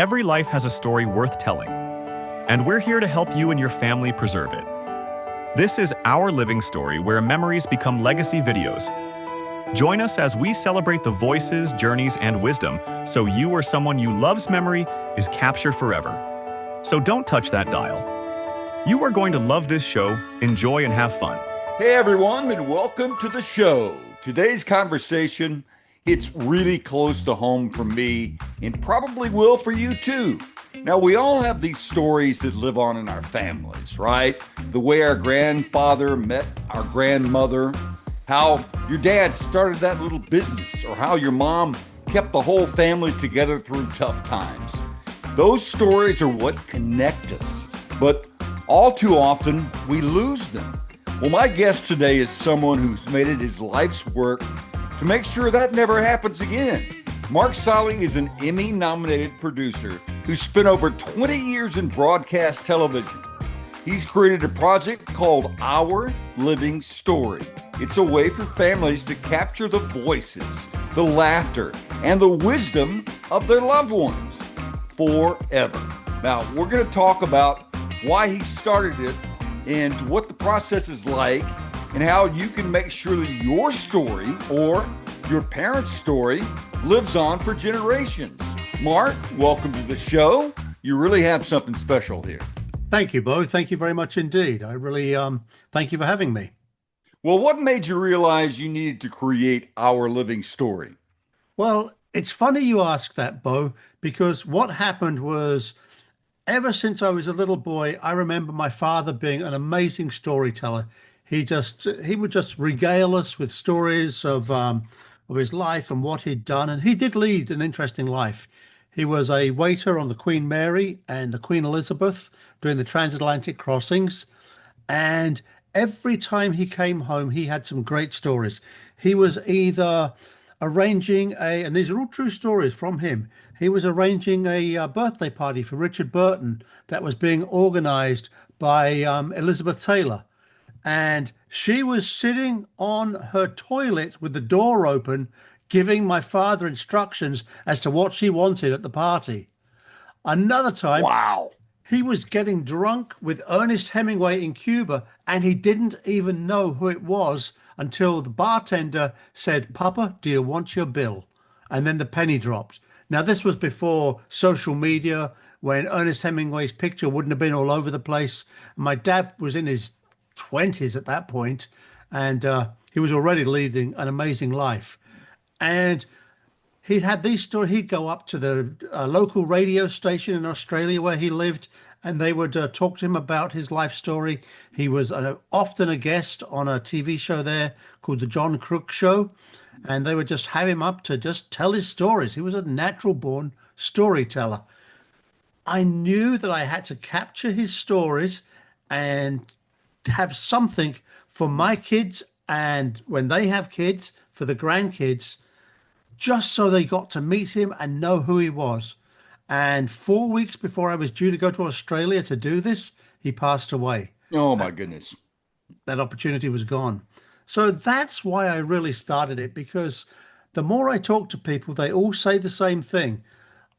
Every life has a story worth telling, and we're here to help you and your family preserve it. This is Our Living Story, where memories become legacy videos. Join us as we celebrate the voices, journeys, and wisdom so you or someone you love's memory is captured forever. So don't touch that dial. You are going to love this show, enjoy, and have fun. Hey everyone, and welcome to the show. Today's conversation, it's really close to home for me and probably will for you too. Now, we all have these stories that live on in our families, right? The way our grandfather met our grandmother, how your dad started that little business, or how your mom kept the whole family together through tough times. Those stories are what connect us, but all too often we lose them. Well, my guest today is someone who's made it his life's work to make sure that never happens again. Mark Solly is an Emmy-nominated producer who spent over 20 years in broadcast television. He's created a project called Our Living Story. It's a way for families to capture the voices, the laughter, and the wisdom of their loved ones forever. Now, we're going to talk about why he started it and what the process is like, and how you can make sure that your story or your parents' story lives on for generations. Mark, welcome to the show. You really have something special here. Thank you, Bo. Thank you very much indeed. I really thank you for having me. Well, what made you realize you needed to create Our Living Story? Well, it's funny you ask that, Bo, because what happened was, ever since I was a little boy, I remember my father being an amazing storyteller. He would just regale us with stories of his life and what he'd done, and he did lead an interesting life. He was a waiter on the Queen Mary and the Queen Elizabeth during the transatlantic crossings, and every time he came home, he had some great stories. He was either arranging and these are all true stories from him. He was arranging a birthday party for Richard Burton that was being organized by Elizabeth Taylor. And she was sitting on her toilet with the door open, giving my father instructions as to what she wanted at the party. Another time, Wow. he was getting drunk with Ernest Hemingway in Cuba, and he didn't even know who it was until the bartender said, "Papa, do you want your bill?" And then the penny dropped. Now, this was before social media, when Ernest Hemingway's picture wouldn't have been all over the place. My dad was in his 20s at that point, and he was already leading an amazing life. And he'd had these stories. He'd go up to the local radio station in Australia where he lived, and they would talk to him about his life story. He was often a guest on a TV show there called The John Crook Show, and they would just have him up to just tell his stories. He was a natural-born storyteller. I knew that I had to capture his stories and have something for my kids, and when they have kids, for the grandkids, just so they got to meet him and know who he was. And 4 weeks before I was due to go to Australia to do this, he passed away. Oh my goodness. That opportunity was gone. So that's why I really started it, because the more I talk to people, they all say the same thing.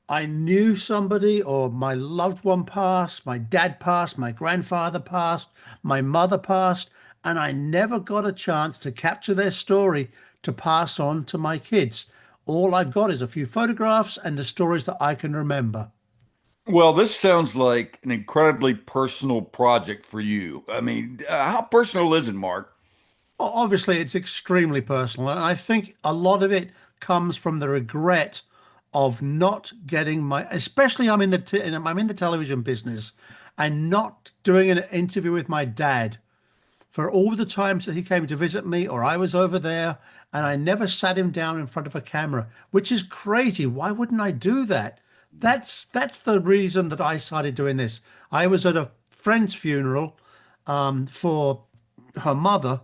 I knew somebody, or my loved one passed, my dad passed, my grandfather passed, my mother passed, and I never got a chance to capture their story to pass on to my kids. All I've got is a few photographs and the stories that I can remember. Well, this sounds like an incredibly personal project for you. I mean, how personal is it, Mark? Obviously, it's extremely personal, and I think a lot of it comes from the regret of not getting especially I'm in the television business, and not doing an interview with my dad for all the times that he came to visit me or I was over there, and I never sat him down in front of a camera, which is crazy. Why wouldn't I do that? That's the reason that I started doing this. I was at a friend's funeral for her mother,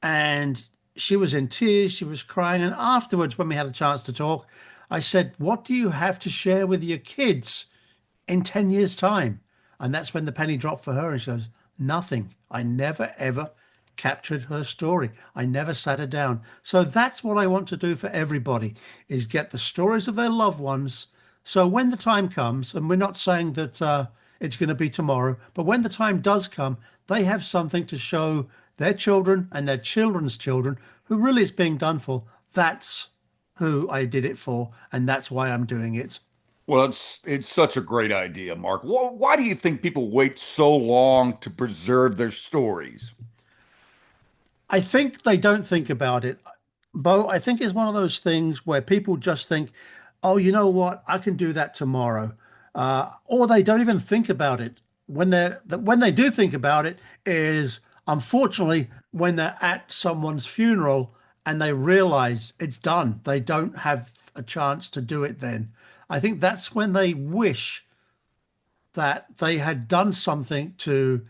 and she was in tears, she was crying. And afterwards, when we had a chance to talk, I said, "What do you have to share with your kids in 10 years' time?" And that's when the penny dropped for her. And she goes, "Nothing. I never, ever captured her story. I never sat her down." So that's what I want to do for everybody, is get the stories of their loved ones So when the time comes, and we're not saying that it's going to be tomorrow, but when the time does come, they have something to show their children and their children's children who really it's being done for. That's who I did it for, and that's why I'm doing it. Well, it's such a great idea, Mark. Why do you think people wait so long to preserve their stories? I think they don't think about it. Bo, I think it's one of those things where people just think, oh, you know what? I can do that tomorrow. Or they don't even think about it. When they do think about it is unfortunately when they're at someone's funeral and they realize it's done. They don't have a chance to do it then. I think that's when they wish that they had done something to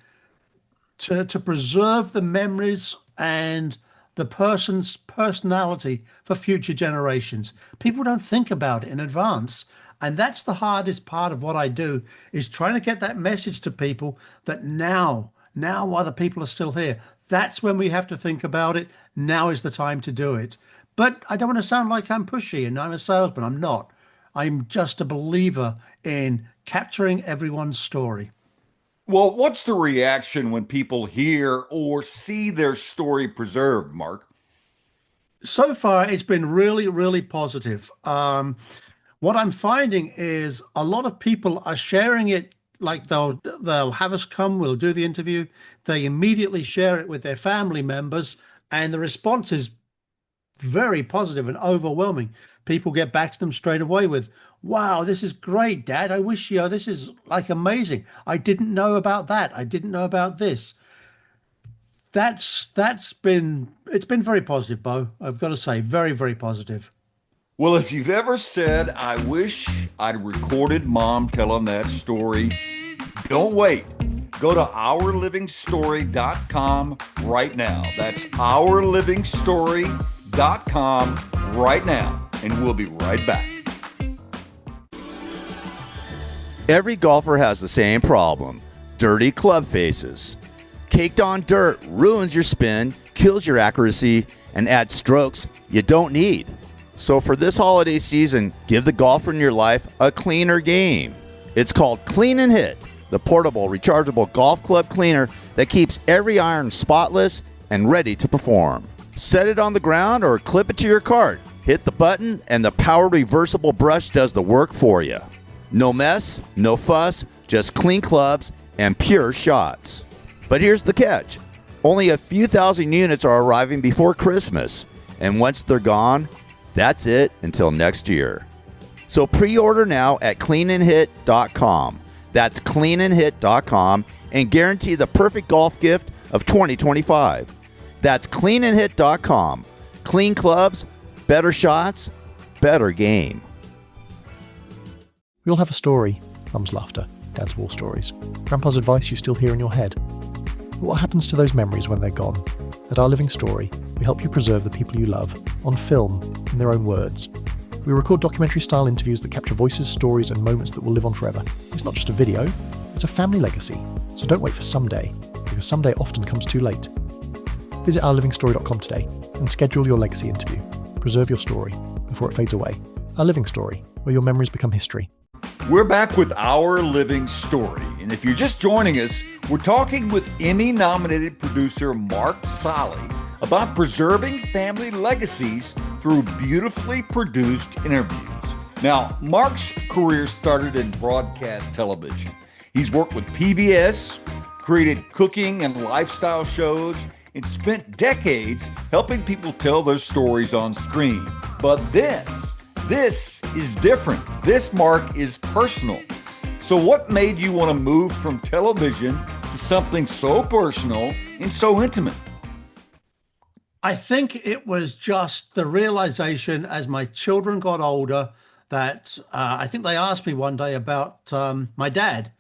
preserve the memories and the person's personality for future generations. People don't think about it in advance. And that's the hardest part of what I do is trying to get that message to people that now while the people are still here, that's when we have to think about it. Now is the time to do it. But I don't want to sound like I'm pushy and I'm a salesman. I'm not. I'm just a believer in capturing everyone's story. Well, what's the reaction when people hear or see their story preserved, Mark? So far, it's been really, really positive. What I'm finding is a lot of people are sharing it. Like they'll have us come, we'll do the interview. They immediately share it with their family members, and the response is very positive and overwhelming. People get back to them straight away with, "Wow, this is great, Dad. I wish this is like amazing. I didn't know about that. I didn't know about this." It's been very positive, Bo. I've got to say, very, very positive. Well, if you've ever said, I wish I'd recorded Mom telling that story, don't wait. Go to ourlivingstory.com right now. That's ourlivingstory.com right now. And we'll be right back. Every golfer has the same problem: dirty club faces. Caked on dirt ruins your spin, kills your accuracy, and adds strokes you don't need. So for this holiday season, give the golfer in your life a cleaner game. It's called Clean and Hit, the portable, rechargeable golf club cleaner that keeps every iron spotless and ready to perform. Set it on the ground or clip it to your cart. Hit the button and the power reversible brush does the work for you. No mess, no fuss, just clean clubs and pure shots. But here's the catch. Only a few thousand units are arriving before Christmas, and once they're gone, that's it until next year. So pre-order now at cleanandhit.com. That's cleanandhit.com and guarantee the perfect golf gift of 2025. That's cleanandhit.com. Clean clubs, better shots, better game. We all have a story. Mum's laughter, Dad's war stories, Grandpa's advice you still hear in your head. But what happens to those memories when they're gone? At Our Living Story, we help you preserve the people you love on film in their own words. We record documentary-style interviews that capture voices, stories, and moments that will live on forever. It's not just a video, it's a family legacy. So don't wait for someday, because someday often comes too late. Visit ourlivingstory.com today and schedule your legacy interview. Preserve your story before it fades away. Our Living Story, where your memories become history. We're back with Our Living Story. And if you're just joining us, we're talking with Emmy-nominated producer Mark Solly about preserving family legacies through beautifully produced interviews. Now, Mark's career started in broadcast television. He's worked with PBS, created cooking and lifestyle shows, and spent decades helping people tell their stories on screen. But this is different. This, Mark, is personal. So what made you want to move from television to something so personal and so intimate? I think it was just the realization as my children got older that I think they asked me one day about my dad.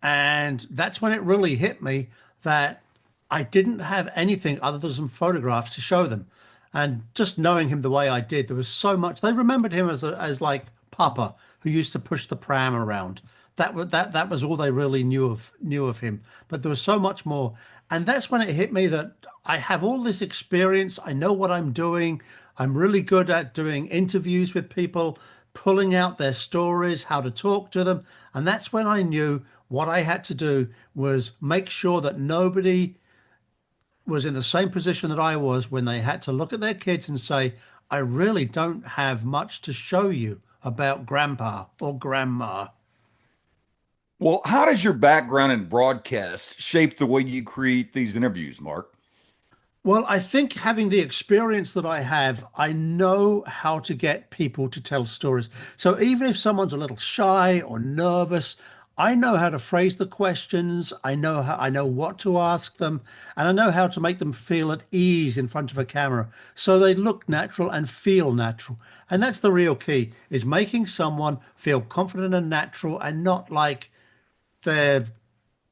And that's when it really hit me that I didn't have anything other than some photographs to show them. And just knowing him the way I did, there was so much. They remembered him as like Papa, who used to push the pram around. That was all they really knew of him. But there was so much more. And that's when it hit me that I have all this experience. I know what I'm doing. I'm really good at doing interviews with people. pulling out their stories, how to talk to them. And that's when I knew what I had to do was make sure that nobody was in the same position that I was when they had to look at their kids and say, I really don't have much to show you about grandpa or grandma. Well, how does your background in broadcast shape the way you create these interviews, Mark? Well, I think having the experience that I have, I know how to get people to tell stories. So even if someone's a little shy or nervous, I know how to phrase the questions. I know what to ask them, and I know how to make them feel at ease in front of a camera so they look natural and feel natural. And that's the real key, is making someone feel confident and natural and not like they're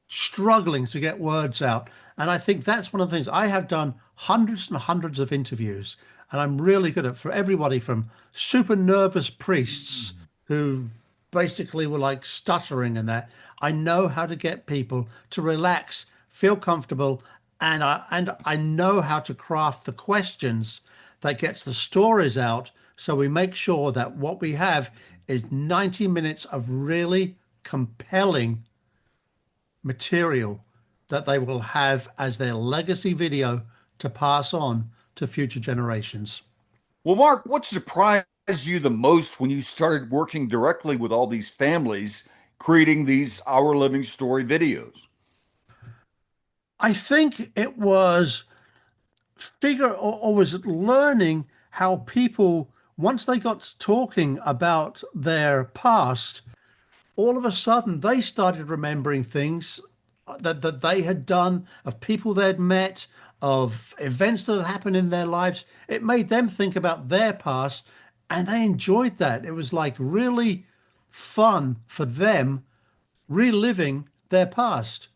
struggling to get words out. And I think that's one of the things. I have done hundreds and hundreds of interviews, and I'm really good at, for everybody from super nervous priests who basically were like stuttering and that. I know how to get people to relax, feel comfortable, and I know how to craft the questions that gets the stories out. So we make sure that what we have is 90 minutes of really compelling material that they will have as their legacy video to pass on to future generations. Well, Mark, what surprised you the most when you started working directly with all these families creating these Our Living Story videos? I think it was was learning how people, once they got talking about their past, all of a sudden they started remembering things that they had done, of people they'd met, of events that had happened in their lives. It made them think about their past, and they enjoyed that. It was like really fun for them reliving their past.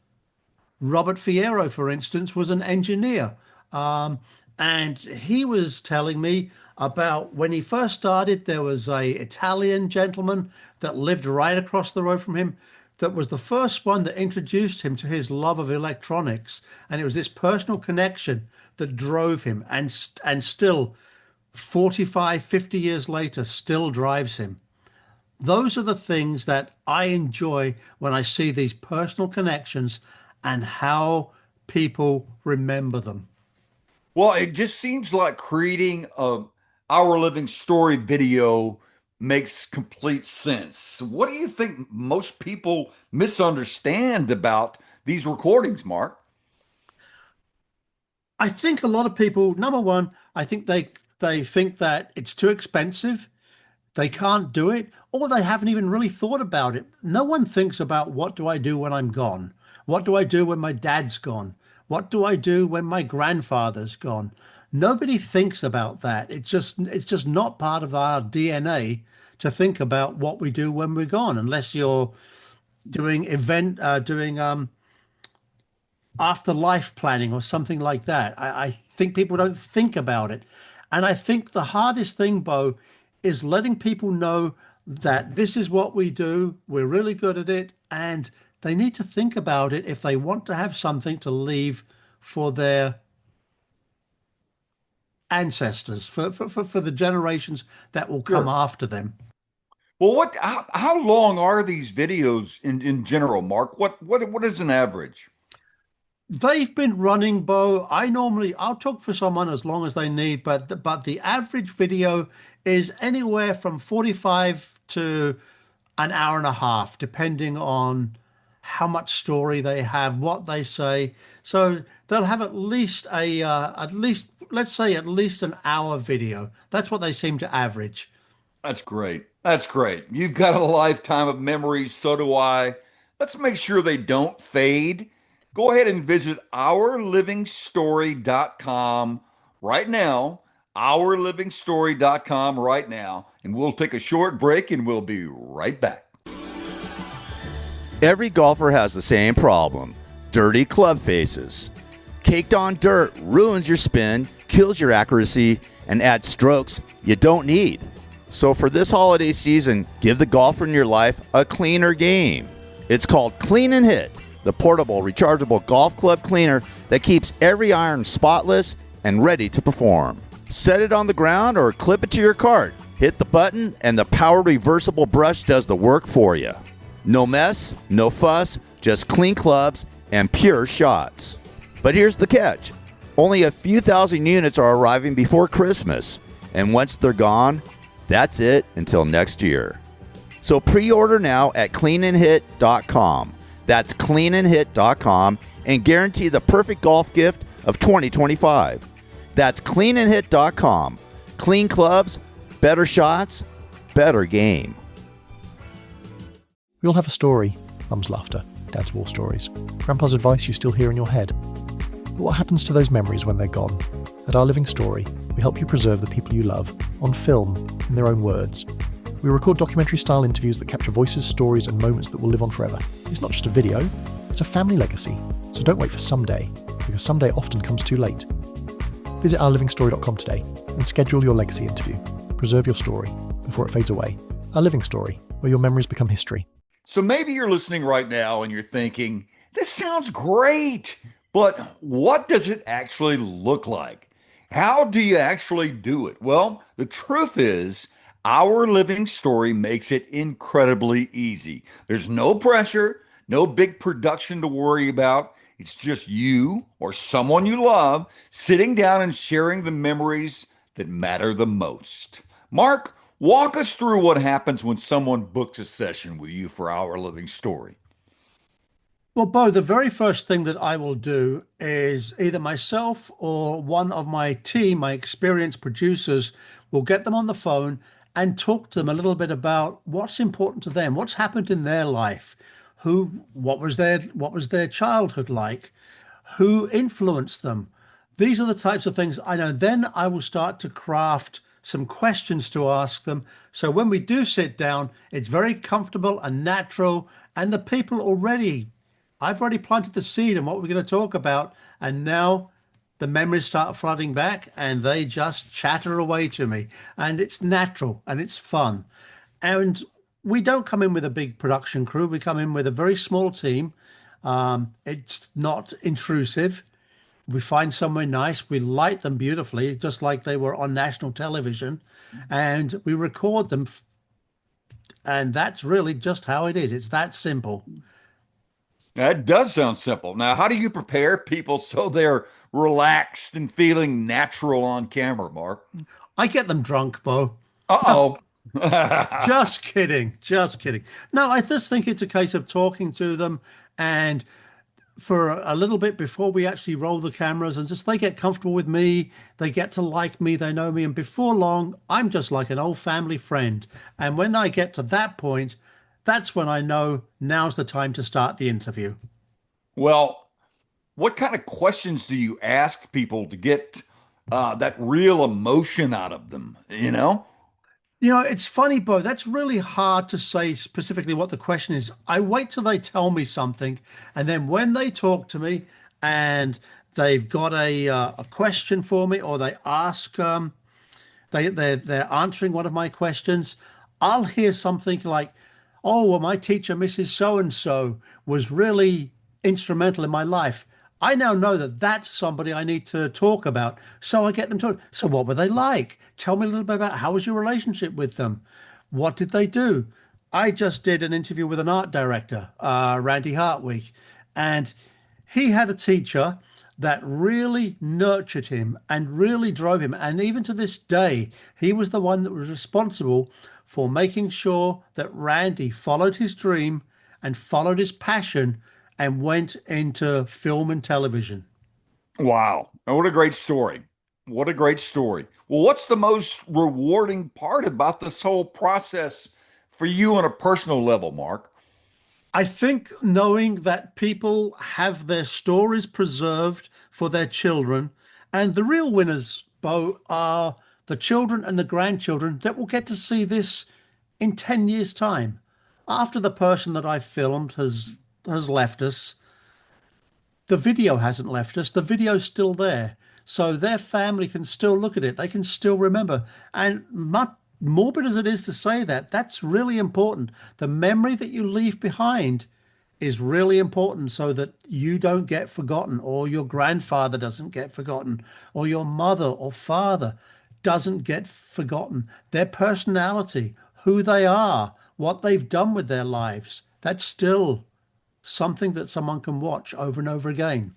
Robert Fierro, for instance, was an engineer. And he was telling me about when he first started, there was a Italian gentleman that lived right across the road from him that was the first one that introduced him to his love of electronics. And it was this personal connection that drove him, and still 45, 50 years later, still drives him. Those are the things that I enjoy when I see these personal connections and how people remember them. Well, it just seems like creating a Our Living Story video makes complete sense. What do you think most people misunderstand about these recordings, Mark? I think a lot of people, number one, I think they think that it's too expensive. They can't do it, or they haven't even really thought about it. No one thinks about, what do I do when I'm gone? What do I do when my dad's gone? What do I do when my grandfather's gone? Nobody thinks about that. It's just not part of our DNA to think about what we do when we're gone, unless you're doing afterlife planning or something like that. I think people don't think about it. And I think the hardest thing, Bo, is letting people know that this is what we do. We're really good at it. And they need to think about it if they want to have something to leave for their ancestors, for the generations that will come after them. Well, how long are these videos in general, Mark? What is an average? They've been running, Bo. I'll talk for someone as long as they need, but the average video is anywhere from 45 to an hour and a half, depending on how much story they have, what they say. So they'll have at least let's say at least an hour video. That's what they seem to average. That's great. That's great. You've got a lifetime of memories. So do I. Let's make sure they don't fade. Go ahead and visit ourlivingstory.com right now. Ourlivingstory.com right now. And we'll take a short break and we'll be right back. Every golfer has the same problem: dirty club faces. Caked on dirt ruins your spin, kills your accuracy, and adds strokes you don't need. So for this holiday season, give the golfer in your life a cleaner game. It's called Clean and Hit, the portable, rechargeable golf club cleaner that keeps every iron spotless and ready to perform. Set it on the ground or clip it to your cart. Hit the button and the power reversible brush does the work for you. No mess, no fuss, just clean clubs and pure shots. But here's the catch. Only a few thousand units are arriving before Christmas, and once they're gone, that's it until next year. So pre-order now at cleanandhit.com. That's cleanandhit.com and guarantee the perfect golf gift of 2025. That's cleanandhit.com. Clean clubs, better shots, better game. We all have a story. Mum's laughter, Dad's war stories, Grandpa's advice you still hear in your head. But what happens to those memories when they're gone? At Our Living Story, we help you preserve the people you love on film, in their own words. We record documentary-style interviews that capture voices, stories, and moments that will live on forever. It's not just a video, it's a family legacy. So don't wait for someday, because someday often comes too late. Visit ourlivingstory.com today and schedule your legacy interview. Preserve your story before it fades away. Our Living Story, where your memories become history. So maybe you're listening right now and you're thinking, this sounds great, but what does it actually look like? How do you actually do it? Well, the truth is, Our Living Story makes it incredibly easy. There's no pressure, no big production to worry about. It's just you or someone you love sitting down and sharing the memories that matter the most. Mark, walk us through what happens when someone books a session with you for Our Living Story. Well, Bo, the very first thing that I will do is either myself or one of my team, my experienced producers, will get them on the phone and talk to them a little bit about what's important to them, what's happened in their life, what was their childhood like, who influenced them. These are the types of things I know. Then I will start to craft some questions to ask them. So when we do sit down, it's very comfortable and natural, and the people I've already planted the seed in what we're going to talk about, and now the memories start flooding back and they just chatter away to me. And it's natural and it's fun. And we don't come in with a big production crew. We come in with a very small team. It's not intrusive. We find somewhere nice. We light them beautifully, just like they were on national television. And we record them. And that's really just how it is. It's that simple. That does sound simple. Now, how do you prepare people so they're relaxed and feeling natural on camera, Mark? I get them drunk, Bo. Uh-oh. Just kidding. Just kidding. No, I just think it's a case of talking to them and for a little bit before we actually roll the cameras, and just they get comfortable with me, they get to like me, they know me, and before long, I'm just like an old family friend. And when I get to that point, that's when I know now's the time to start the interview. Well, what kind of questions do you ask people to get that real emotion out of them, you know? It's funny, Bo, that's really hard to say specifically what the question is. I wait till they tell me something, and then when they talk to me and they've got a question for me, or they ask, they're answering one of my questions, I'll hear something like, oh, well, my teacher, Mrs. So-and-so, was really instrumental in my life. I now know that that's somebody I need to talk about. So I get them to, so what were they like? Tell me a little bit about how was your relationship with them? What did they do? I just did an interview with an art director, Randy Hartwig, and he had a teacher that really nurtured him and really drove him. And even to this day, he was the one that was responsible for making sure that Randy followed his dream and followed his passion and went into film and television. Wow. And what a great story. What a great story. Well, what's the most rewarding part about this whole process for you on a personal level, Mark? I think knowing that people have their stories preserved for their children, and the real winners, Bo, are the children and the grandchildren that will get to see this in 10 years' time. After the person that I filmed has left us, the video hasn't left us, the video's still there. So their family can still look at it. They can still remember. And morbid as it is to say that, that's really important. The memory that you leave behind is really important so that you don't get forgotten, or your grandfather doesn't get forgotten, or your mother or father. doesn't get forgotten. Their personality, who they are, what they've done with their lives, that's still something that someone can watch over and over again.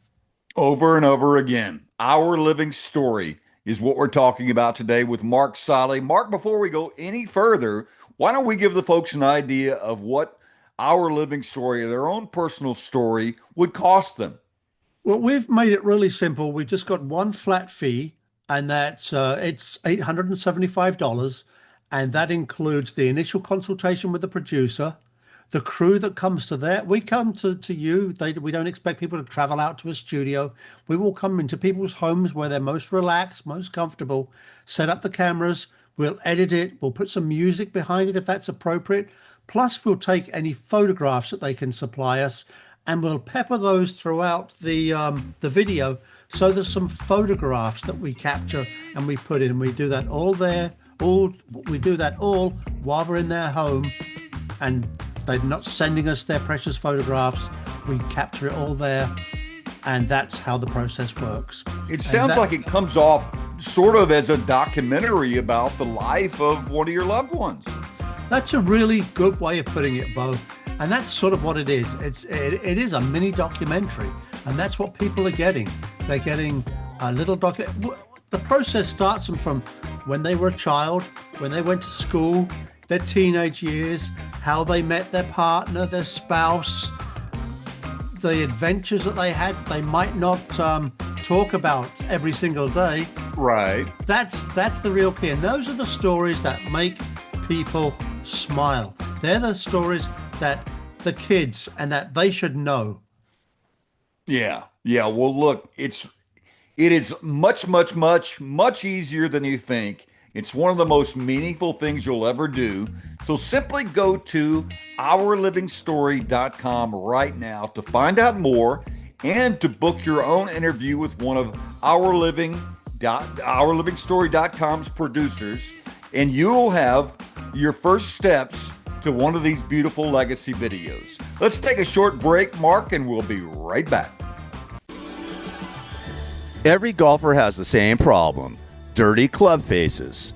Over and over again. Our living story is what we're talking about today with Mark Solly. Mark, before we go any further, why don't we give the folks an idea of what our living story, their own personal story, would cost them? Well, we've made it really simple. We've just got one flat fee, and that's it's $875, and that includes the initial consultation with the producer, the crew that comes to there. We come to you. We don't expect people to travel out to a studio. We will come into people's homes where they're most relaxed, most comfortable, set up the cameras. We'll edit it. We'll put some music behind it if that's appropriate. Plus, we'll take any photographs that they can supply us, and we'll pepper those throughout the video. So there's some photographs that we capture and we put in. We do that all there. We do that all while we're in their home, and they're not sending us their precious photographs. We capture it all there, and that's how the process works. It sounds like it comes off sort of as a documentary about the life of one of your loved ones. That's a really good way of putting it, Bo. And that's sort of what it is. It is a mini documentary, and that's what people are getting. They're getting a little The process starts them from when they were a child, when they went to school, their teenage years, how they met their partner, their spouse, the adventures that they had that they might not talk about every single day. Right. That's the real key. And those are the stories that make people smile. They're the stories that the kids and that they should know. Yeah. Well, look, it is much easier than you think. It's one of the most meaningful things you'll ever do. So simply go to ourlivingstory.com right now to find out more and to book your own interview with one of ourlivingstory.com's producers, and you'll have your first steps to one of these beautiful legacy videos. Let's take a short break, Mark, and we'll be right back. Every golfer has the same problem: dirty club faces.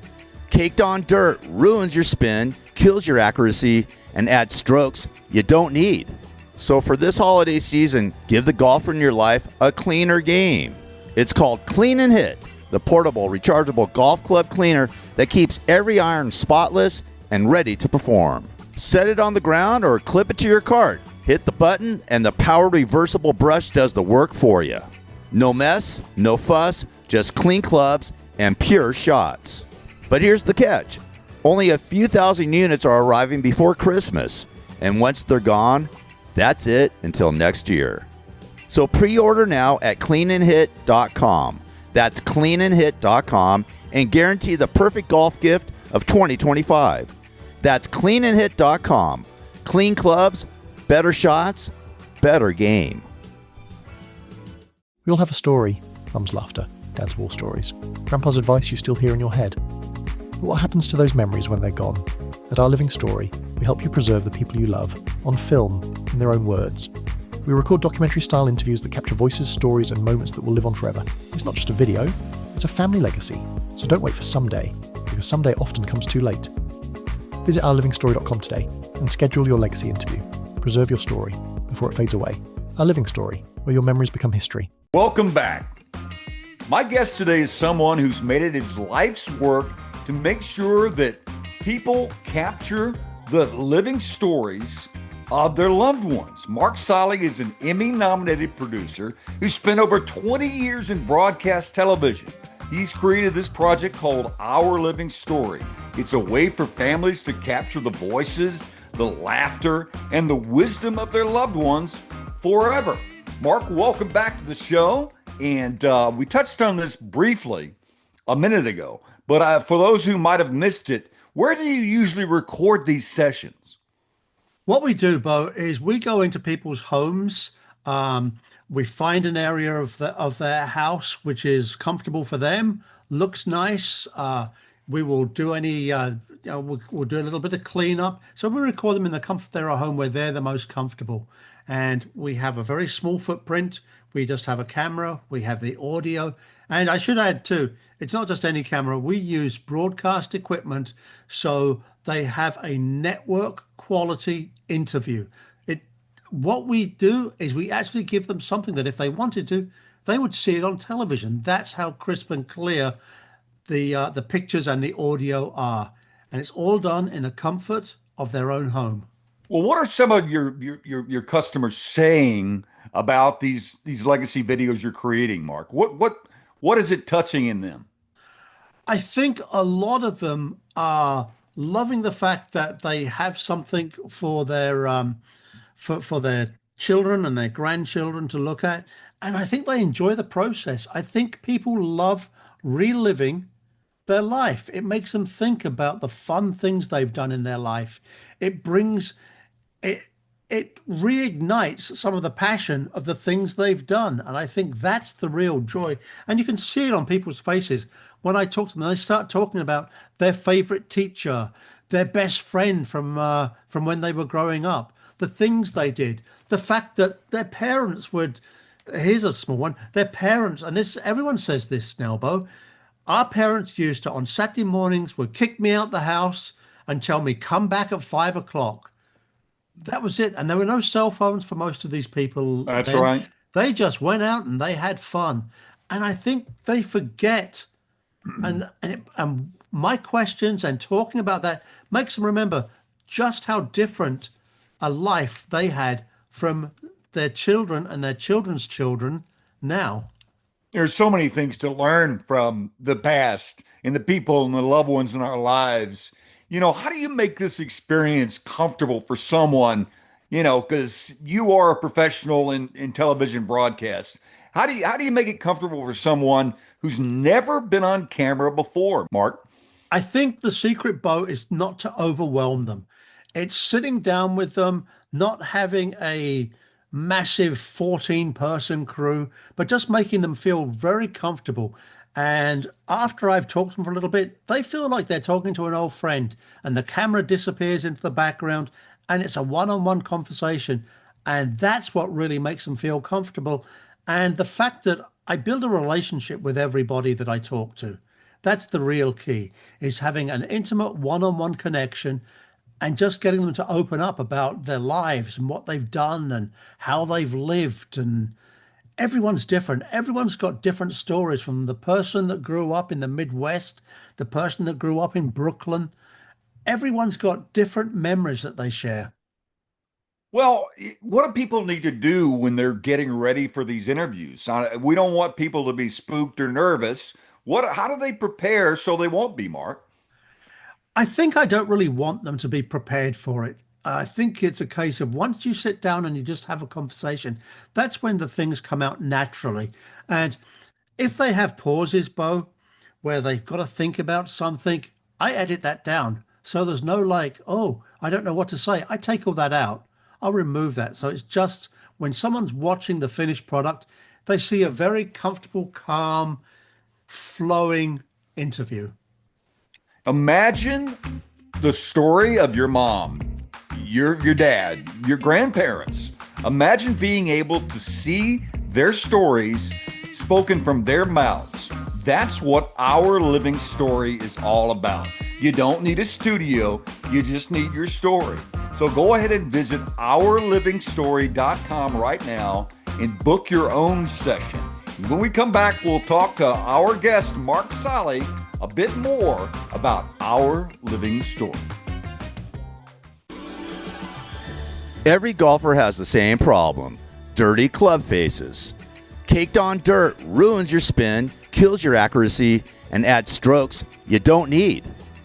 Caked on dirt ruins your spin, kills your accuracy, and adds strokes you don't need. So for this holiday season, give the golfer in your life a cleaner game. It's called Clean and Hit, the portable, rechargeable golf club cleaner that keeps every iron spotless and ready to perform. Set it on the ground or clip it to your cart. Hit the button and the power reversible brush does the work for you. No mess, no fuss, just clean clubs and pure shots. But here's the catch. Only a few thousand units are arriving before Christmas, and once they're gone, that's it until next year. So pre-order now at cleanandhit.com. That's cleanandhit.com, and guarantee the perfect golf gift of 2025. That's cleanandhit.com. Clean clubs, better shots, better game. We all have a story. Mum's laughter, Dad's war stories, Grandpa's advice you still hear in your head. But what happens to those memories when they're gone? At Our Living Story, we help you preserve the people you love on film, in their own words. We record documentary-style interviews that capture voices, stories, and moments that will live on forever. It's not just a video, it's a family legacy. So don't wait for someday, because someday often comes too late. Visit ourlivingstory.com today and schedule your legacy interview. Preserve your story before it fades away. Our Living Story, where your memories become history. Welcome back. My guest today is someone who's made it his life's work to make sure that people capture the living stories of their loved ones. Mark Solly is an Emmy-nominated producer who spent over 20 years in broadcast television. He's created this project called Our Living Story. It's a way for families to capture the voices, the laughter, and the wisdom of their loved ones forever. Mark, welcome back to the show. And we touched on this briefly a minute ago, but for those who might have missed it, where do you usually record these sessions? What we do, Bo, is we go into people's homes. We find an area of their house which is comfortable for them, looks nice. We will do any we'll do a little bit of cleanup. So we record them in the comfort of their own home where they're the most comfortable. And we have a very small footprint. We just have a camera, we have the audio. And I should add too, it's not just any camera. We use broadcast equipment, so they have a network quality interview. What we do is we actually give them something that if they wanted to, they would see it on television. That's how crisp and clear the pictures and the audio are. And it's all done in the comfort of their own home. Well, what are some of your customers saying about these legacy videos you're creating, Mark? What is it touching in them? I think a lot of them are loving the fact that they have something for their children and their grandchildren to look at. And I think they enjoy the process. I think people love reliving their life. It makes them think about the fun things they've done in their life. It reignites some of the passion of the things they've done. And I think that's the real joy. And you can see it on people's faces. When I talk to them, they start talking about their favorite teacher, their best friend from when they were growing up, the things they did, the fact that their parents would, here's a small one, their parents, and this, everyone says this now, Bo, our parents used to, on Saturday mornings, would kick me out the house and tell me, come back at 5 o'clock. That was it. And there were no cell phones for most of these people. That's right. They just went out and they had fun. And I think they forget. And my questions and talking about that makes them remember just how different a life they had from their children and their children's children now. There's so many things to learn from the past and the people and the loved ones in our lives. How do you make this experience comfortable for someone, because you are a professional in television broadcast. How do you make it comfortable for someone who's never been on camera before, Mark? I think the secret, Bo, is not to overwhelm them. It's sitting down with them, not having a massive 14-person crew, but just making them feel very comfortable. And after I've talked to them for a little bit, they feel like they're talking to an old friend, and the camera disappears into the background and it's a one-on-one conversation. And that's what really makes them feel comfortable. And the fact that I build a relationship with everybody that I talk to, that's the real key, is having an intimate one-on-one connection and just getting them to open up about their lives and what they've done and how they've lived. And everyone's different. Everyone's got different stories, from the person that grew up in the Midwest, the person that grew up in Brooklyn. Everyone's got different memories that they share. Well, what do people need to do when they're getting ready for these interviews? We don't want people to be spooked or nervous. How do they prepare so they won't be, Mark? I think I don't really want them to be prepared for it. I think it's a case of once you sit down and you just have a conversation, that's when the things come out naturally. And if they have pauses, Bo, where they've got to think about something, I edit that down. So there's no like, oh, I don't know what to say. I take all that out. I'll remove that. So it's just when someone's watching the finished product, they see a very comfortable, calm, flowing interview. Imagine the story of your mom, your dad, your grandparents. Imagine being able to see their stories spoken from their mouths. That's what Our Living Story is all about. You don't need a studio, you just need your story. So go ahead and visit ourlivingstory.com right now and book your own session. When we come back, we'll talk to our guest, Mark Solly, a bit more about Our Living Story. Every golfer has the same problem: dirty club faces. Caked on dirt ruins your spin, kills your accuracy, and adds strokes you don't need.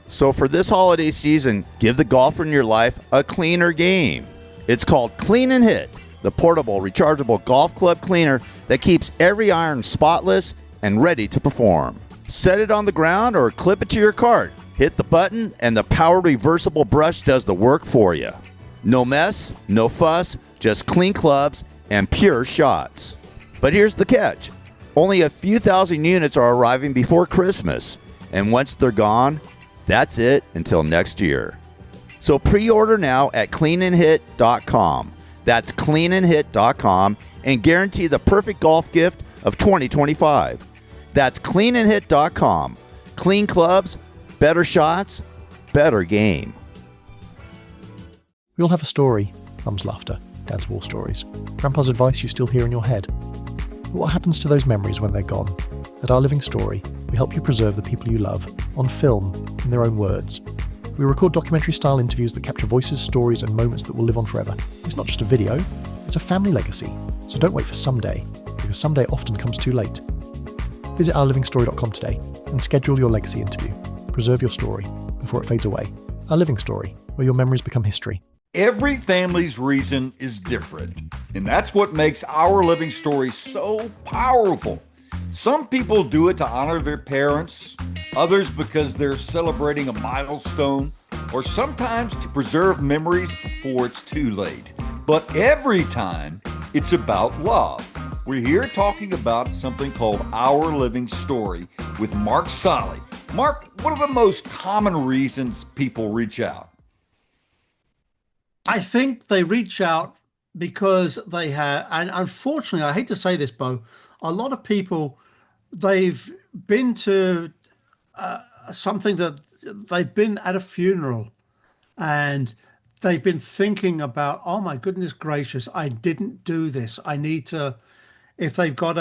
So for this holiday season, give the golfer in your life a cleaner game. It's called Clean and Hit, the portable, rechargeable golf club cleaner that keeps every iron spotless and ready to perform. Set it on the ground or clip it to your cart. Hit the button and the powered reversible brush does the work for you. No mess, no fuss, just clean clubs and pure shots. But here's the catch. Only a few thousand units are arriving before Christmas. And once they're gone, That's it until next year. So pre-order now at cleanandhit.com. That's cleanandhit.com and guarantee the perfect golf gift of 2025. That's cleanandhit.com. Clean clubs, better shots, better game. We all have a story. Mum's laughter, Dad's war stories. Grandpa's advice you still hear in your head. But what happens to those memories when they're gone? At Our Living Story, we help you preserve the people you love on film in their own words. We record documentary-style interviews that capture voices, stories, and moments that will live on forever. It's not just a video, it's a family legacy. So don't wait for someday, because someday often comes too late. Visit ourlivingstory.com today and schedule your legacy interview. Preserve your story before it fades away. Our Living Story, where your memories become history. Every family's reason is different, and that's what makes Our Living Story so powerful. Some people do it to honor their parents, others because they're celebrating a milestone, or sometimes to preserve memories before it's too late. But every time, it's about love. We're here talking about something called Our Living Story with Mark Solly. Mark, what are the most common reasons people reach out? I think they reach out because they have, and unfortunately, I hate to say this, Bo, a lot of people, they've been to something that they've been at a funeral and they've been thinking about, oh my goodness gracious, I didn't do this. I need to, if they've got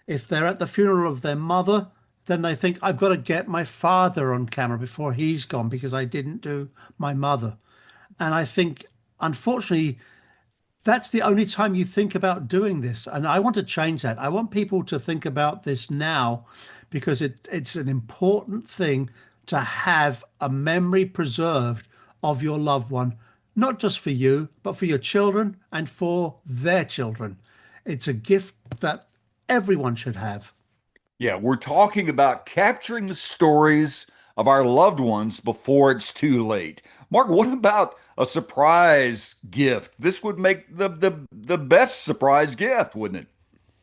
if they're at the funeral of their mother, then they think, I've got to get my father on camera before he's gone because I didn't do my mother. And I think, unfortunately, that's the only time you think about doing this. And I want to change that. I want people to think about this now because it's an important thing to have a memory preserved of your loved one, not just for you, but for your children and for their children. It's a gift that everyone should have. Yeah, we're talking about capturing the stories of our loved ones before it's too late. Mark, what about a surprise gift? This would make the best surprise gift, wouldn't it?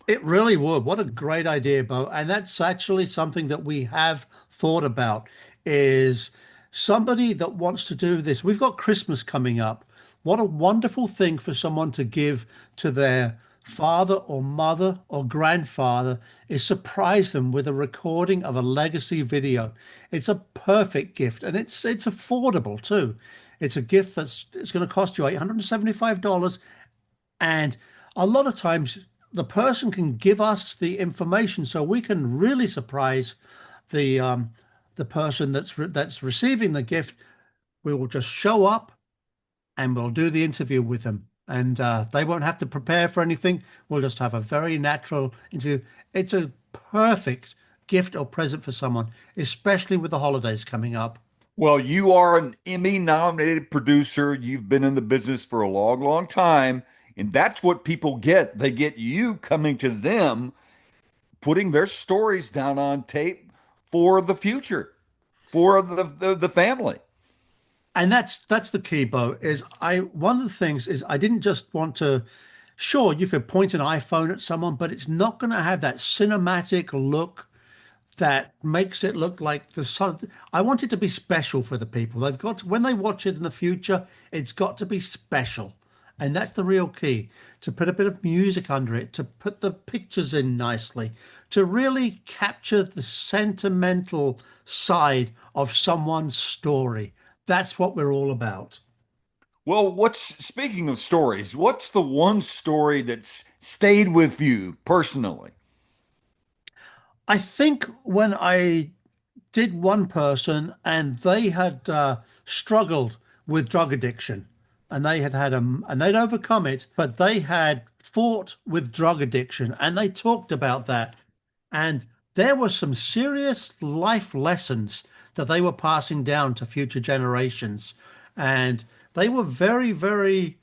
It really would. What a great idea, Bo. And that's actually something that we have thought about is somebody that wants to do this. We've got Christmas coming up. What a wonderful thing for someone to give to their father or mother or grandfather is surprise them with a recording of a legacy video. It's a perfect gift and it's affordable too. It's a gift it's going to cost you $875, and a lot of times the person can give us the information so we can really surprise the person that's receiving the gift. We will just show up and we'll do the interview with them. And they won't have to prepare for anything. We'll just have a very natural interview. It's a perfect gift or present for someone, especially with the holidays coming up. Well, you are an Emmy-nominated producer. You've been in the business for a long, long time. And that's what people get. They get you coming to them, putting their stories down on tape for the future, for the family. And that's the key, Bo, is one of the things is I didn't just want to, sure, you could point an iPhone at someone, but it's not going to have that cinematic look that makes it look like the sun. I want it to be special for the people. They've got to, when they watch it in the future, it's got to be special. And that's the real key, to put a bit of music under it, to put the pictures in nicely, to really capture the sentimental side of someone's story. That's what we're all about. Well, speaking of stories, what's the one story that's stayed with you personally? I think when I did one person and they had struggled with drug addiction and they and they'd overcome it, but they had fought with drug addiction and they talked about that. And there were some serious life lessons that they were passing down to future generations. And they were very, very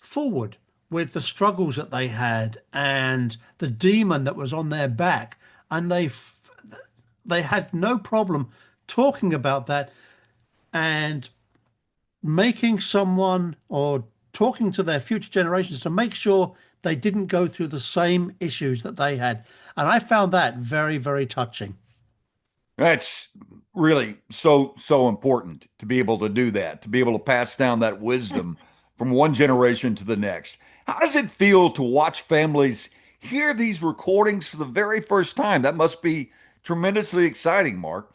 forward with the struggles that they had and the demon that was on their back. And they had no problem talking about that and making someone or talking to their future generations to make sure they didn't go through the same issues that they had. And I found that very, very touching. That's really so important to be able to do that, to be able to pass down that wisdom from one generation to the next. How does it feel to watch families hear these recordings for the very first time? That must be tremendously exciting, Mark.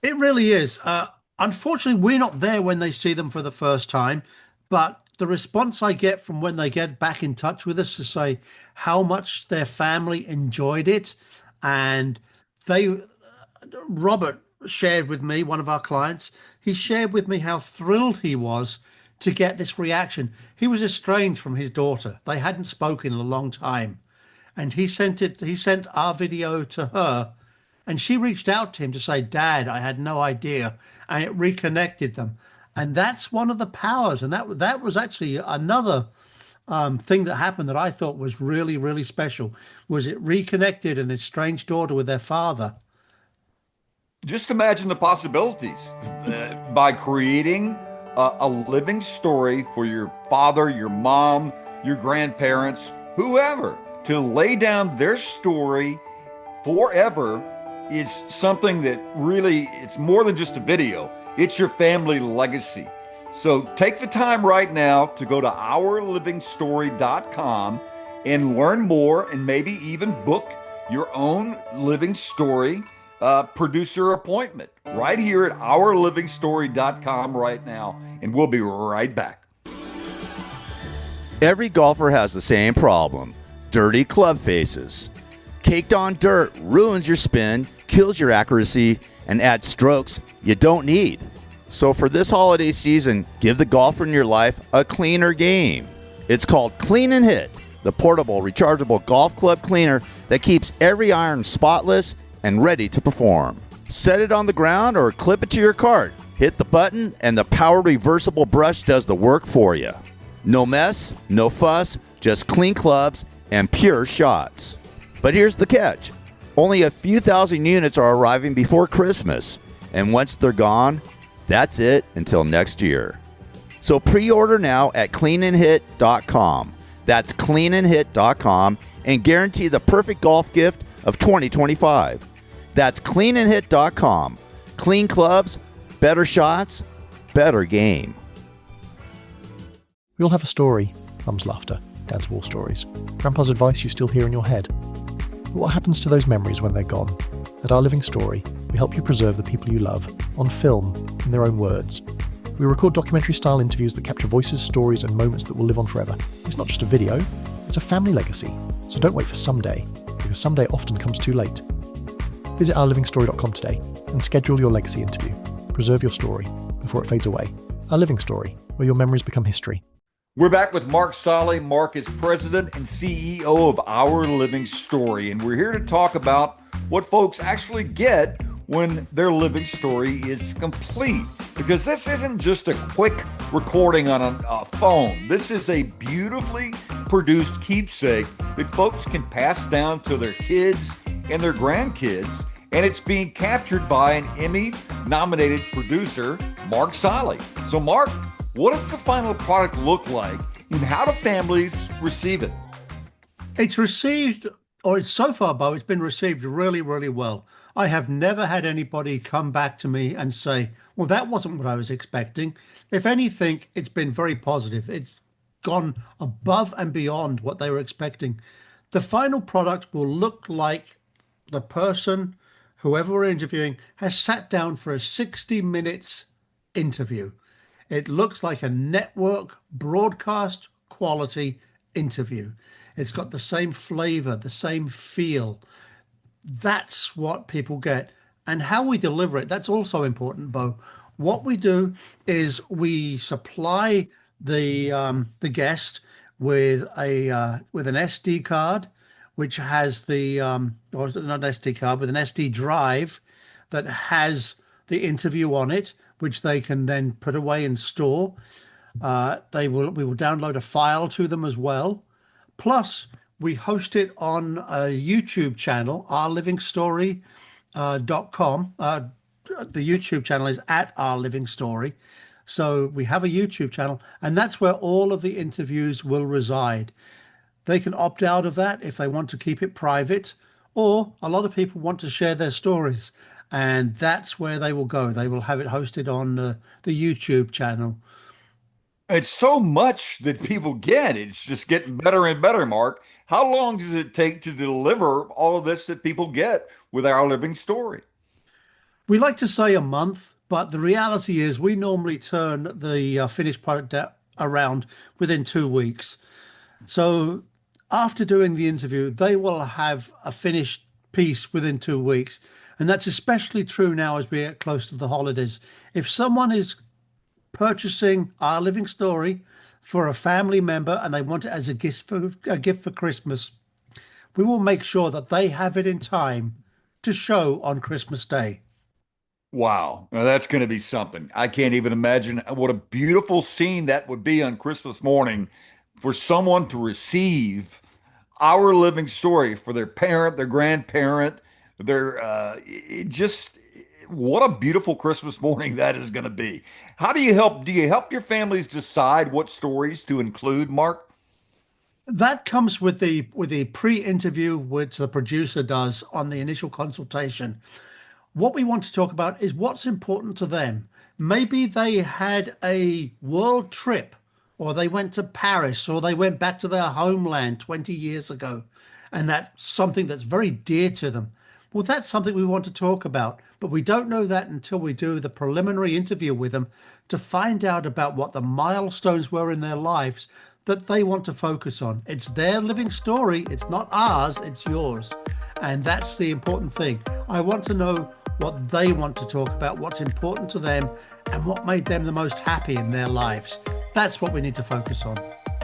It really is. Unfortunately, we're not there when they see them for the first time, but the response I get from when they get back in touch with us to say how much their family enjoyed it, and they, Robert shared with me, one of our clients, he shared with me how thrilled he was to get this reaction. He was estranged from his daughter. They hadn't spoken in a long time. And he sent our video to her, and she reached out to him to say, Dad, I had no idea. And it reconnected them. And that's one of the powers. And that was actually another thing that happened that I thought was really, really special, was it reconnected an estranged daughter with their father. Just imagine the possibilities by creating a living story for your father, your mom, your grandparents, whoever, to lay down their story forever is something that really, it's more than just a video. It's your family legacy. So take the time right now to go to ourlivingstory.com and learn more, and maybe even book your own living story producer appointment right here at ourlivingstory.com right now. And we'll be right back. Every golfer has the same problem: dirty club faces. Caked on dirt ruins your spin, kills your accuracy, and adds strokes you don't need. So for this holiday season, give the golfer in your life a cleaner game. It's called Clean and Hit, the portable, rechargeable golf club cleaner that keeps every iron spotless and ready to perform. Set it on the ground or clip it to your cart. Hit the button and the power reversible brush does the work for you. No mess, no fuss, just clean clubs and pure shots. But here's the catch. Only a few thousand units are arriving before Christmas, and once they're gone, that's it until next year. So pre-order now at cleanandhit.com. That's cleanandhit.com, and guarantee the perfect golf gift of 2025. That's cleanandhit.com. Clean clubs, better shots, better game. We all have a story. Mum's laughter, Dad's war stories, Grandpa's advice you still hear in your head. But what happens to those memories when they're gone? At Our Living Story, we help you preserve the people you love on film, in their own words. We record documentary-style interviews that capture voices, stories, and moments that will live on forever. It's not just a video, it's a family legacy. So don't wait for someday, because someday often comes too late. Visit ourlivingstory.com today and schedule your legacy interview. Preserve your story before it fades away. Our Living Story, where your memories become history. We're back with Mark Solly. Mark is president and CEO of Our Living Story, and we're here to talk about what folks actually get when their living story is complete. Because this isn't just a quick recording on a phone. This is a beautifully produced keepsake that folks can pass down to their kids and their grandkids, and it's being captured by an Emmy-nominated producer, Mark Solly. So Mark, what does the final product look like, and how do families receive it? It's received, or it's so far, Bo, it's been received really, really well. I have never had anybody come back to me and say, well, that wasn't what I was expecting. If anything, it's been very positive. It's gone above and beyond what they were expecting. The final product will look like the person, whoever we're interviewing, has sat down for a 60 minutes interview. It looks like a network broadcast quality interview. It's got the same flavor, the same feel. That's what people get. And how we deliver it, that's also important, Bo. What we do is we supply the guest with an SD card, which has the or not SD card, with an SD drive that has the interview on it, which they can then put away and store. We will download a file to them as well. Plus, we host it on a YouTube channel, ourlivingstory.com. The YouTube channel is at Our Living Story. So we have a YouTube channel, and that's where all of the interviews will reside. They can opt out of that if they want to keep it private, or a lot of people want to share their stories. And that's where they will go. They will have it hosted on the YouTube channel. It's so much that people get. It's just getting better and better, Mark. How long does it take to deliver all of this that people get with Our Living Story? We like to say a month, but the reality is we normally turn the finished product around within 2 weeks. So after doing the interview, they will have a finished piece within 2 weeks. And that's especially true now as we get close to the holidays. If someone is purchasing Our Living Story for a family member and they want it as a gift for Christmas, we will make sure that they have it in time to show on Christmas Day. Wow. Now that's going to be something. I can't even imagine what a beautiful scene that would be on Christmas morning for someone to receive Our Living Story for their parent, their grandparent, just what a beautiful Christmas morning that is going to be. How do you help your families decide what stories to include, Mark? That comes with the pre-interview, which the producer does on the initial consultation. What we want to talk about is what's important to them. Maybe they had a world trip, or they went to Paris, or they went back to their homeland 20 years ago, and that's something that's very dear to them. Well, that's something we want to talk about, but we don't know that until we do the preliminary interview with them to find out about what the milestones were in their lives that they want to focus on. It's their living story. It's not ours, it's yours. And that's the important thing. I want to know what they want to talk about, what's important to them, and what made them the most happy in their lives. That's what we need to focus on.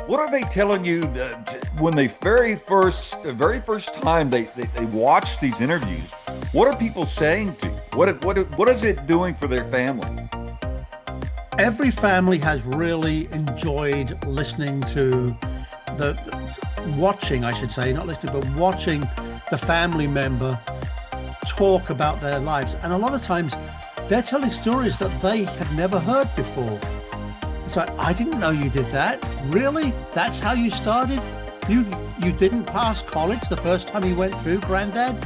What are they telling you that when they very first time they watch these interviews? What are people saying to you? What is it doing for their family? Every family has really enjoyed listening to watching, I should say, not listening, but watching the family member talk about their lives. And a lot of times they're telling stories that they had never heard before. It's like, I didn't know you did that. Really? That's how you started? You didn't pass college the first time you went through, Granddad?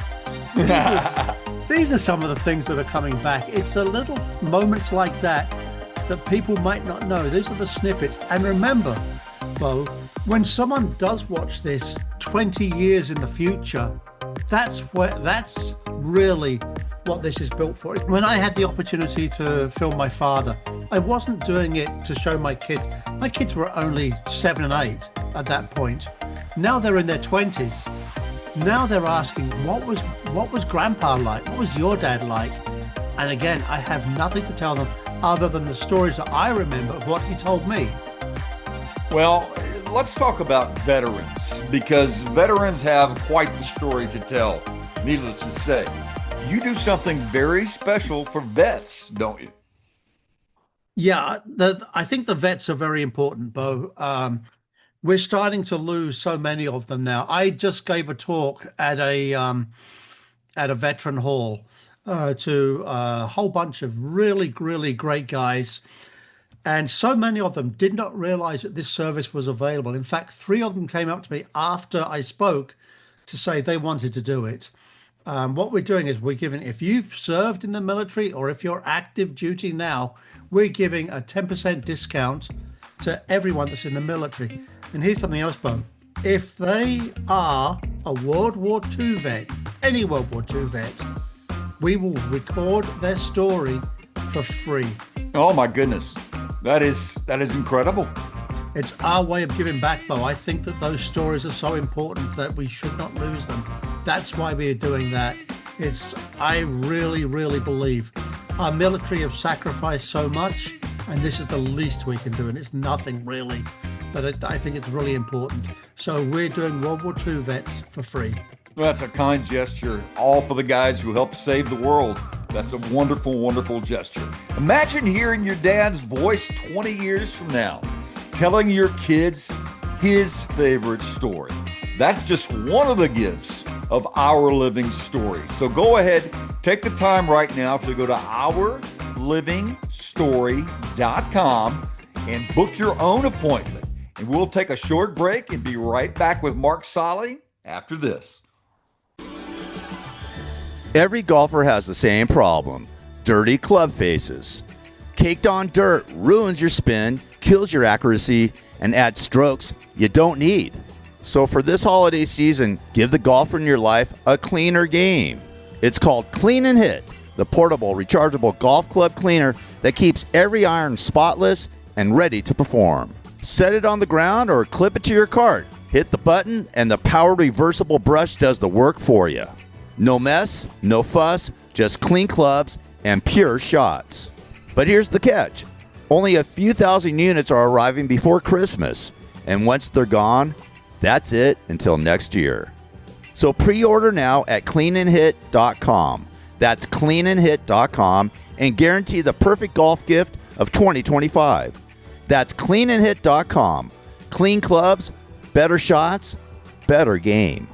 These are some of the things that are coming back. It's the little moments like that that people might not know. These are the snippets. And remember, Bo, when someone does watch this 20 years in the future, that's really what this is built for. When I had the opportunity to film my father, I wasn't doing it to show my kids. My kids were only 7 and 8 at that point. Now they're in their 20s. Now they're asking, what was Grandpa like? What was your dad like? And again, I have nothing to tell them other than the stories that I remember of what he told me. Well, let's talk about veterans, because veterans have quite the story to tell, needless to say. You do something very special for vets, don't you? Yeah, I think the vets are very important, Bo. We're starting to lose so many of them now. I just gave a talk at a veteran hall to a whole bunch of really, really great guys. And so many of them did not realize that this service was available. In fact, 3 of them came up to me after I spoke to say they wanted to do it. What we're doing is we're giving, if you've served in the military or if you're active duty now, we're giving a 10% discount to everyone that's in the military. And here's something else, Bo. If they are a World War II vet, any World War II vet, we will record their story for free. Oh my goodness. That is incredible. It's our way of giving back, Bo. I think that those stories are so important that we should not lose them. That's why we are doing that. I really, really believe our military have sacrificed so much, and this is the least we can do, and it's nothing really. But I think it's really important. So we're doing World War II vets for free. That's a kind gesture, all for the guys who helped save the world. That's a wonderful, wonderful gesture. Imagine hearing your dad's voice 20 years from now, telling your kids his favorite story. That's just one of the gifts of Our Living Story. So go ahead, take the time right now to go to ourlivingstory.com and book your own appointment. And we'll take a short break and be right back with Mark Solly after this. Every golfer has the same problem: dirty club faces. Caked on dirt ruins your spin, kills your accuracy, and adds strokes you don't need. So for this holiday season, give the golfer in your life a cleaner game. It's called Clean and Hit, the portable, rechargeable golf club cleaner that keeps every iron spotless and ready to perform. Set it on the ground or clip it to your cart. Hit the button and the power reversible brush does the work for you. No mess, no fuss, just clean clubs and pure shots. But here's the catch. Only a few thousand units are arriving before Christmas, and once they're gone, that's it until next year. So pre-order now at cleanandhit.com. That's cleanandhit.com and guarantee the perfect golf gift of 2025. That's cleanandhit.com. Clean clubs, better shots, better game.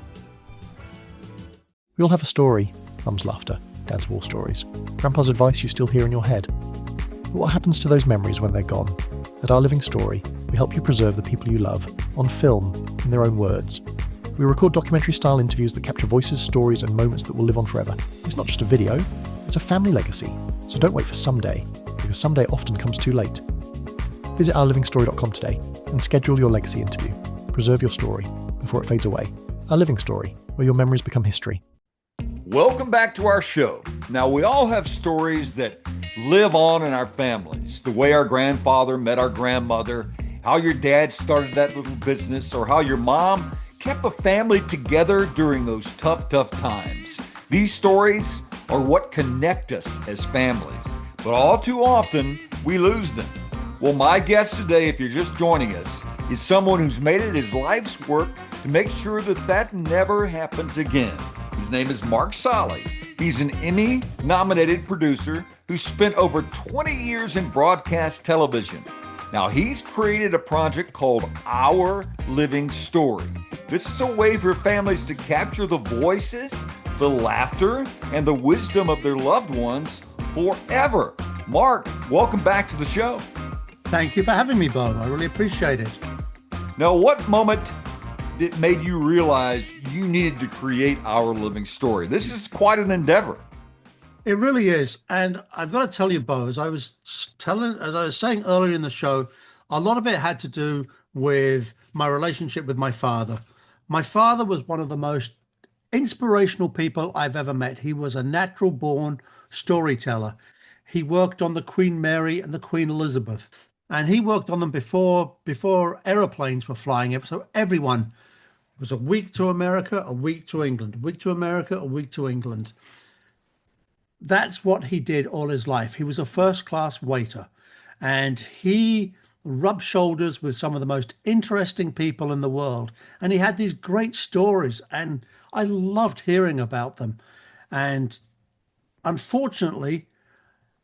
We all have a story. Mum's laughter, Dad's war stories, Grandpa's advice you still hear in your head. But what happens to those memories when they're gone? At Our Living Story, we help you preserve the people you love on film in their own words. We record documentary-style interviews that capture voices, stories, and moments that will live on forever. It's not just a video, it's a family legacy. So don't wait for someday, because someday often comes too late. Visit ourlivingstory.com today and schedule your legacy interview. Preserve your story before it fades away. Our Living Story, where your memories become history. Welcome back to our show. Now, we all have stories that live on in our families. The way our grandfather met our grandmother, how your dad started that little business, or how your mom kept a family together during those tough times. These stories are what connect us as families, but all too often we lose them. Well, my guest today, if you're just joining us, is someone who's made it his life's work to make sure that that never happens again. His name is Mark Solly. He's an Emmy-nominated producer who spent over 20 years in broadcast television. Now, he's created a project called Our Living Story. This is a way for families to capture the voices, the laughter, and the wisdom of their loved ones forever. Mark, welcome back to the show. Thank you for having me, Bo. I really appreciate it. Now, what moment that made you realize you needed to create Our Living Story? This is quite an endeavor. It really is. And I've got to tell you, Bo, as I was saying earlier in the show, a lot of it had to do with my relationship with my father. My father was one of the most inspirational people I've ever met. He was a natural born storyteller. He worked on the Queen Mary and the Queen Elizabeth, and he worked on them before aeroplanes were flying. So everyone was a week to America, a week to England, a week to America, a week to England. That's what he did all his life. He was a first-class waiter, and he rubbed shoulders with some of the most interesting people in the world. And he had these great stories, and I loved hearing about them. And unfortunately,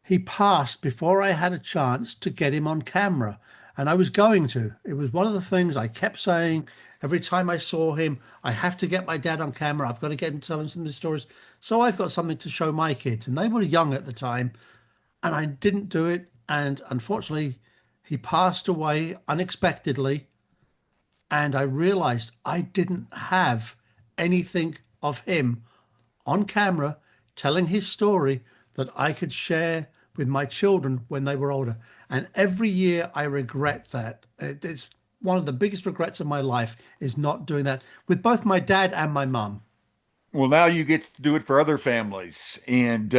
he passed before I had a chance to get him on camera. And I was going to. It was one of the things I kept saying every time I saw him. I have to get my dad on camera. I've got to get him to tell him some of the stories. So I've got something to show my kids. And they were young at the time. And I didn't do it. And unfortunately, he passed away unexpectedly. And I realized I didn't have anything of him on camera telling his story that I could share with my children when they were older. And every year I regret that. It's one of the biggest regrets of my life is not doing that with both my dad and my mom. Well, now you get to do it for other families. And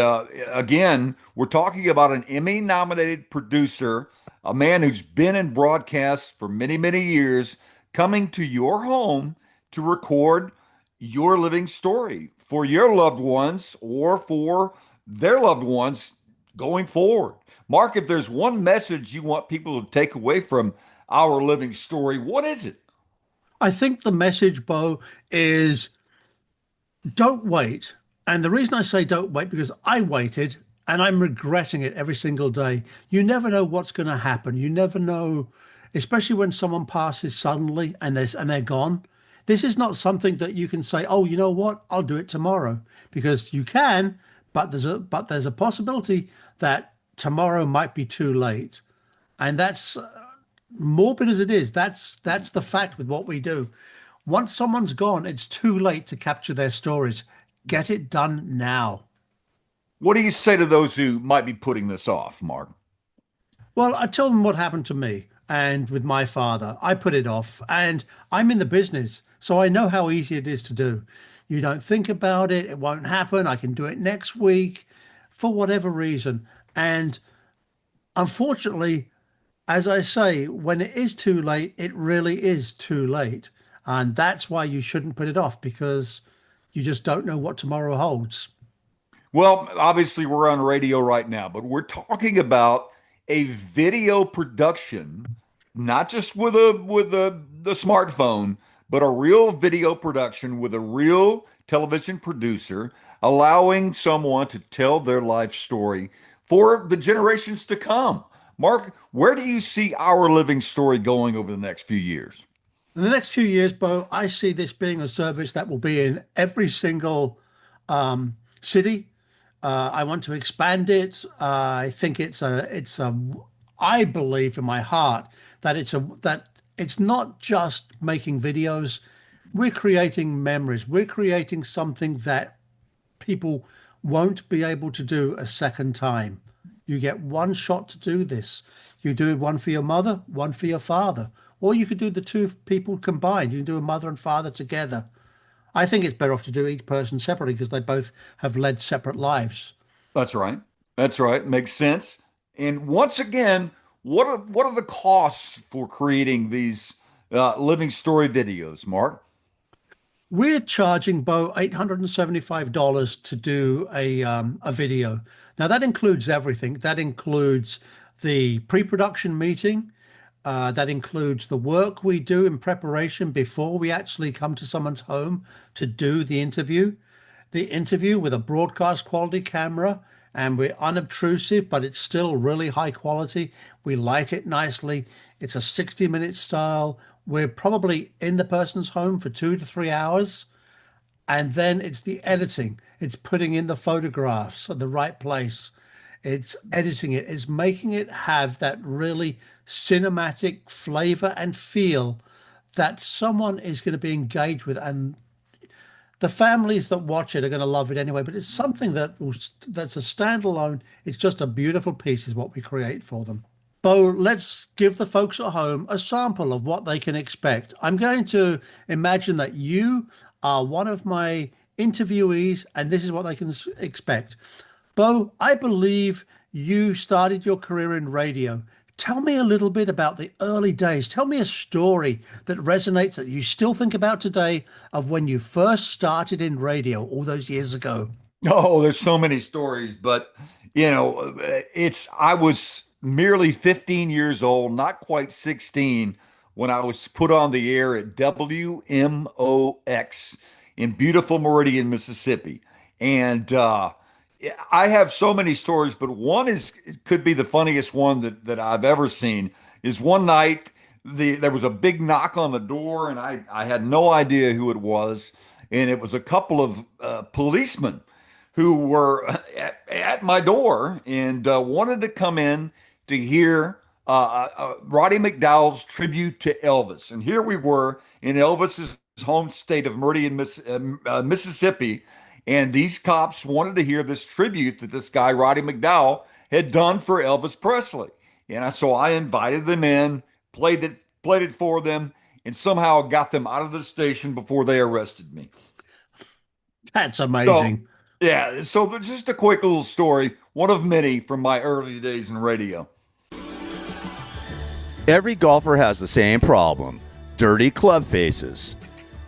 again, we're talking about an Emmy-nominated producer, a man who's been in broadcast for many years, coming to your home to record your living story for your loved ones or for their loved ones going forward. Mark, if there's one message you want people to take away from Our Living Story, what is it? I think the message, Bo, is don't wait. And the reason I say don't wait, because I waited and I'm regretting it every single day. You never know what's going to happen. You never know, especially when someone passes suddenly and they're gone. This is not something that you can say, oh, you know what, I'll do it tomorrow, because you can, but there's a possibility that tomorrow might be too late. And that's morbid as it is. That's the fact with what we do. Once someone's gone, it's too late to capture their stories. Get it done now. What do you say to those who might be putting this off, Mark? Well, I tell them what happened to me and with my father. I put it off, and I'm in the business, so I know how easy it is to do. You don't think about it, it won't happen. I can do it next week for whatever reason. And unfortunately, as I say, when it is too late, it really is too late. And that's why you shouldn't put it off, because you just don't know what tomorrow holds. Well, obviously we're on radio right now, but we're talking about a video production, not just with a the smartphone, but a real video production with a real television producer, allowing someone to tell their life story for the generations to come. Mark, where do you see our living story going over the next few years? In the next few years, Bo, I see this being a service that will be in every single city. I want to expand it. I think I believe in my heart that it's not just making videos. We're creating memories. We're creating something that people won't be able to do a second time. You get one shot to do this. You do one for your mother, one for your father, or you could do the two people combined. You can do a mother and father together. I think it's better off to do each person separately because they both have led separate lives. That's right. That's right. Makes sense. And once again, what are the costs for creating these living story videos, Mark? We're charging Bo $875 to do a video. Now that includes everything. That includes the pre-production meeting. That includes the work we do in preparation before we actually come to someone's home to do the interview. The interview with a broadcast quality camera, and we're unobtrusive, but it's still really high quality. We light it nicely. It's a 60-minute style. We're probably in the person's home for 2 to 3 hours. And then it's the editing. It's putting in the photographs at the right place. It's editing it. It's making it have that really cinematic flavor and feel that someone is going to be engaged with. And the families that watch it are going to love it anyway. But it's something that's a standalone. It's just a beautiful piece is what we create for them. Bo, let's give the folks at home a sample of what they can expect. I'm going to imagine that you are one of my interviewees, and this is what they can expect. Bo, I believe you started your career in radio. Tell me a little bit about the early days. Tell me a story that resonates that you still think about today of when you first started in radio all those years ago. Oh, there's so many stories, but I was merely 15 years old, not quite 16, when I was put on the air at WMOX in beautiful Meridian, Mississippi. And I have so many stories, but one could be the funniest one that I've ever seen. Is one night there was a big knock on the door, and I had no idea who it was, and it was a couple of policemen who were at my door and wanted to come in to hear Roddy McDowell's tribute to Elvis. And here we were in Elvis's home state of Meridian, Mississippi. And these cops wanted to hear this tribute that this guy, Roddy McDowell, had done for Elvis Presley. And so I invited them in, played it for them, and somehow got them out of the station before they arrested me. That's amazing. So just a quick little story, one of many from my early days in radio. Every golfer has the same problem: dirty club faces.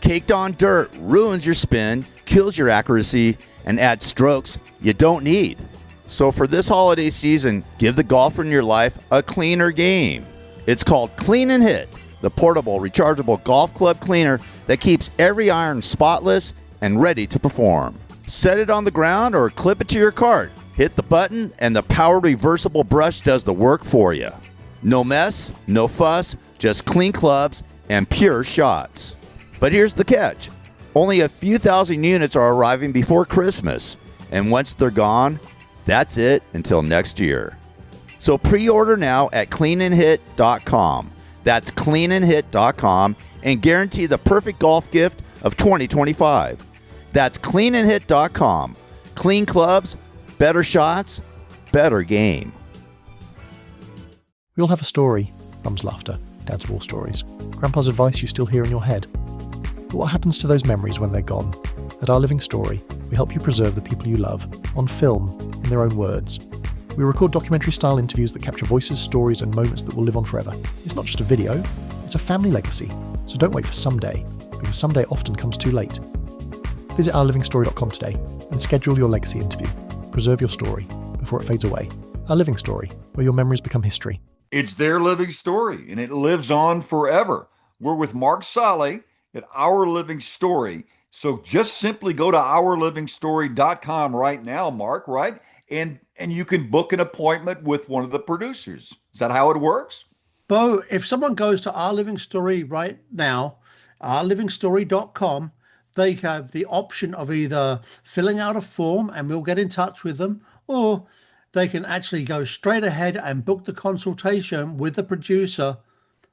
Caked on dirt ruins your spin, kills your accuracy, and adds strokes you don't need. So for this holiday season, give the golfer in your life a cleaner game. It's called Clean and Hit, the portable, rechargeable golf club cleaner that keeps every iron spotless and ready to perform. Set it on the ground or clip it to your cart. Hit the button and the power reversible brush does the work for you. No mess, no fuss, just clean clubs and pure shots. But here's the catch. Only a few thousand units are arriving before Christmas, and once they're gone, that's it until next year. So pre-order now at cleanandhit.com. That's cleanandhit.com and guarantee the perfect golf gift of 2025. That's cleanandhit.com. Clean clubs, Better shots, better game. We all have a story. Mum's laughter, Dad's war stories, Grandpa's advice you still hear in your head. But what happens to those memories when they're gone? At Our Living Story, we help you preserve the people you love on film, in their own words. We record documentary-style interviews that capture voices, stories, and moments that will live on forever. It's not just a video, it's a family legacy. So don't wait for someday, because someday often comes too late. Visit ourlivingstory.com today and schedule your legacy interview. Preserve your story before it fades away. Our Living Story, where your memories become history. It's their living story, and it lives on forever. We're with Mark Solly at Our Living Story. So just simply go to ourlivingstory.com right now, Mark, right? And you can book an appointment with one of the producers. Is that how it works? Bo, if someone goes to Our Living Story right now, ourlivingstory.com, they have the option of either filling out a form and we'll get in touch with them, or they can actually go straight ahead and book the consultation with the producer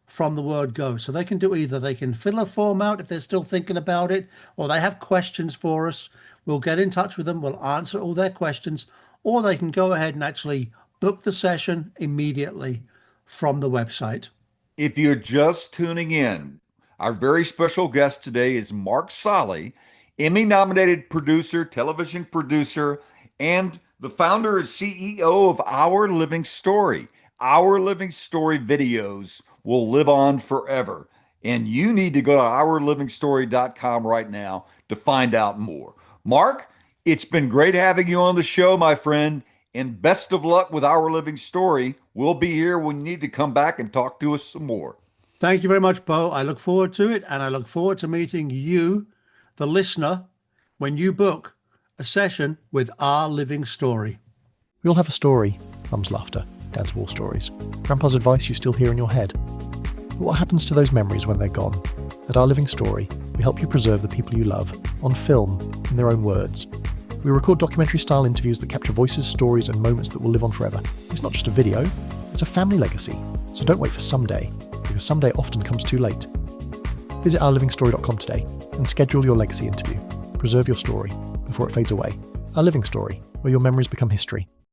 from the word go. So they can do either. They can fill a form out if they're still thinking about it, or they have questions for us. We'll get in touch with them. We'll answer all their questions, or they can go ahead and actually book the session immediately from the website. If you're just tuning in, our very special guest today is Mark Solly, Emmy-nominated producer, television producer, and the founder and CEO of Our Living Story. Our Living Story videos will live on forever. And you need to go to ourlivingstory.com right now to find out more. Mark, it's been great having you on the show, my friend, and best of luck with Our Living Story. We'll be here when you need to come back and talk to us some more. Thank you very much, Bo. I look forward to it, and I look forward to meeting you, the listener, when you book a session with Our Living Story. We all have a story. Mum's laughter, Dad's war stories, Grandpa's advice you still hear in your head. But what happens to those memories when they're gone? At Our Living Story, we help you preserve the people you love on film, in their own words. We record documentary-style interviews that capture voices, stories, and moments that will live on forever. It's not just a video, it's a family legacy. So don't wait for someday, because someday often comes too late. Visit ourlivingstory.com today and schedule your legacy interview. Preserve your story before it fades away. Our Living Story, where your memories become history.